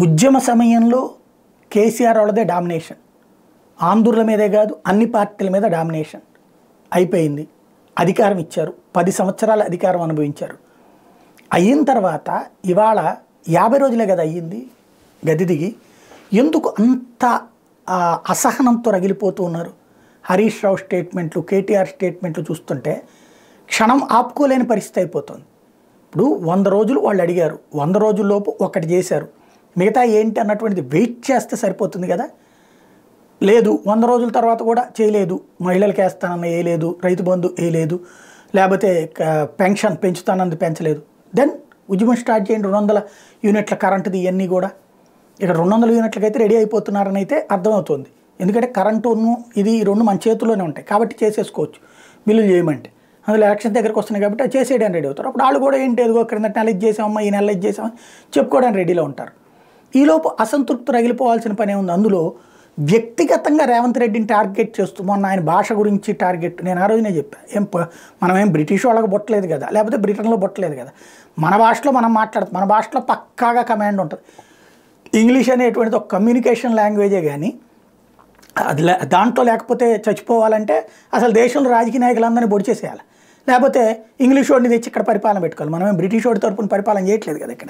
ఉద్యమ సమయంలో కేసీఆర్ వాళ్ళదే డామినేషన్. ఆంధ్రుల మీదే కాదు అన్ని పార్టీల మీద డామినేషన్ అయిపోయింది. అధికారం ఇచ్చారు, 10 సంవత్సరాల అధికారం అనుభవించారు. అయిన తర్వాత ఇవాళ 50 రోజులే కదా అయ్యింది గది దిగి. ఎందుకు అంత అసహనంతో రగిలిపోతూ ఉన్నారు? హరీష్ రావు స్టేట్మెంట్లు, కేటీఆర్ స్టేట్మెంట్లు చూస్తుంటే క్షణం ఆపుకోలేని పరిస్థితి అయిపోతుంది. ఇప్పుడు 100 రోజులు వాళ్ళు అడిగారు, 100 రోజుల్లోపు ఒకటి చేశారు, మిగతా ఏంటి అన్నటువంటిది వెయిట్ చేస్తే సరిపోతుంది కదా. లేదు 100 రోజుల తర్వాత కూడా చేయలేదు, మహిళలకు వేస్తానన్న వేయలేదు, రైతు బంధు వేయలేదు, లేకపోతే పెన్షన్ పెంచుతానన్నది పెంచలేదు, దెన్ ఉద్యమం స్టార్ట్ చేయండి. 200 యూనిట్ల కరెంటుది ఇవన్నీ కూడా ఇక్కడ 200 యూనిట్లకైతే రెడీ అయిపోతున్నారని అయితే అర్థమవుతుంది. ఎందుకంటే కరెంటును ఇది ఈ రెండు మన చేతుల్లోనే ఉంటాయి కాబట్టి చేసేసుకోవచ్చు బిల్లులు చేయమంటే. అందులో ఎలక్షన్ దగ్గరకు వస్తున్నాయి కాబట్టి అది చేసేయడానికి రెడీ అవుతారు. అప్పుడు వాళ్ళు కూడా ఏంటి ఏదో క్రిందటి నెల ఇది చేసామమ్మా, ఈ నెల ఇది చేసామని చెప్పుకోవడానికి రెడీలో ఉంటారు. ఈలోపు అసంతృప్తి రగిలిపోవాల్సిన పనే ఉంది. అందులో వ్యక్తిగతంగా రేవంత్ రెడ్డిని టార్గెట్ చేస్తూ మొన్న ఆయన భాష గురించి టార్గెట్, నేను ఆ రోజునే చెప్పాను, మనమేం బ్రిటిష్ వాళ్ళకి బొట్టలేదు కదా, లేకపోతే బ్రిటన్లో బొట్టలేదు కదా, మన భాషలో మనం మాట్లాడతాం, మన భాషలో పక్కాగా కమాండ్ ఉంటుంది. ఇంగ్లీష్ అనేటువంటిది ఒక కమ్యూనికేషన్ లాంగ్వేజే కానీ అది దాంట్లో లేకపోతే చచ్చిపోవాలంటే అసలు దేశంలో రాజకీయ నాయకులందరినీ పొడి చేసేయాలి, లేకపోతే ఇంగ్లీష్ వాడిని తెచ్చి ఇక్కడ పరిపాలన పెట్టుకోవాలి. మనమే బ్రిటిష్ వాడి తరపున పరిపాలన చేయట్లేదు కదా ఇక్కడ.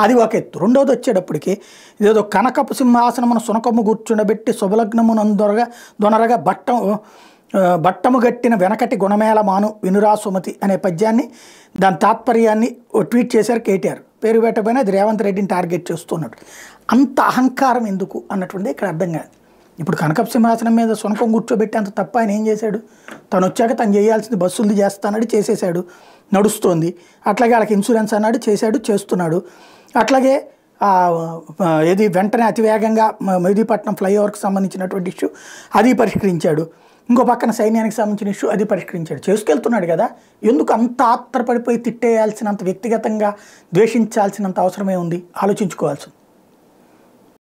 అది ఒక ఎత్తు. రెండోది వచ్చేటప్పటికి ఇదేదో కనకపు సింహాసనమును సునకము కూర్చుండబెట్టి శుభలగ్నమును దొనరగా బట్టము గట్టిన వెనకటి గుణమేళ మాను వినురా సుమతి అనే పద్యాన్ని, దాని తాత్పర్యాన్ని ట్వీట్ చేశారు కేటీఆర్. పేరు పెట్టకపోయినా అది రేవంత్ రెడ్డిని టార్గెట్ చేస్తున్నాడు. అంత అహంకారం ఎందుకు అన్నటువంటిది ఇక్కడ అర్థం కాదు. ఇప్పుడు కనకపు సింహాసనం మీద సునకం కూర్చోబెట్టి అంత తప్ప ఆయన ఏం చేశాడు? తను వచ్చాక తను చేయాల్సింది బస్సులు చేస్తానడు, చేసేసాడు, నడుస్తోంది. అట్లాగే వాళ్ళకి ఇన్సూరెన్స్ అన్నాడు, చేశాడు, చేస్తున్నాడు. అట్లాగే ఏది వెంటనే అతివేగంగా మెహదీపట్నం ఫ్లైఓవర్కి సంబంధించినటువంటి ఇష్యూ అది పరిష్కరించాడు. ఇంకో పక్కన సైన్యానికి సంబంధించిన ఇష్యూ అది పరిష్కరించాడు, చేసుకెళ్తున్నాడు కదా. ఎందుకు అంత ఆత్రపడిపోయి తిట్టేయాల్సినంత, వ్యక్తిగతంగా ద్వేషించాల్సినంత అవసరమే ఉంది? ఆలోచించుకోవాల్సింది.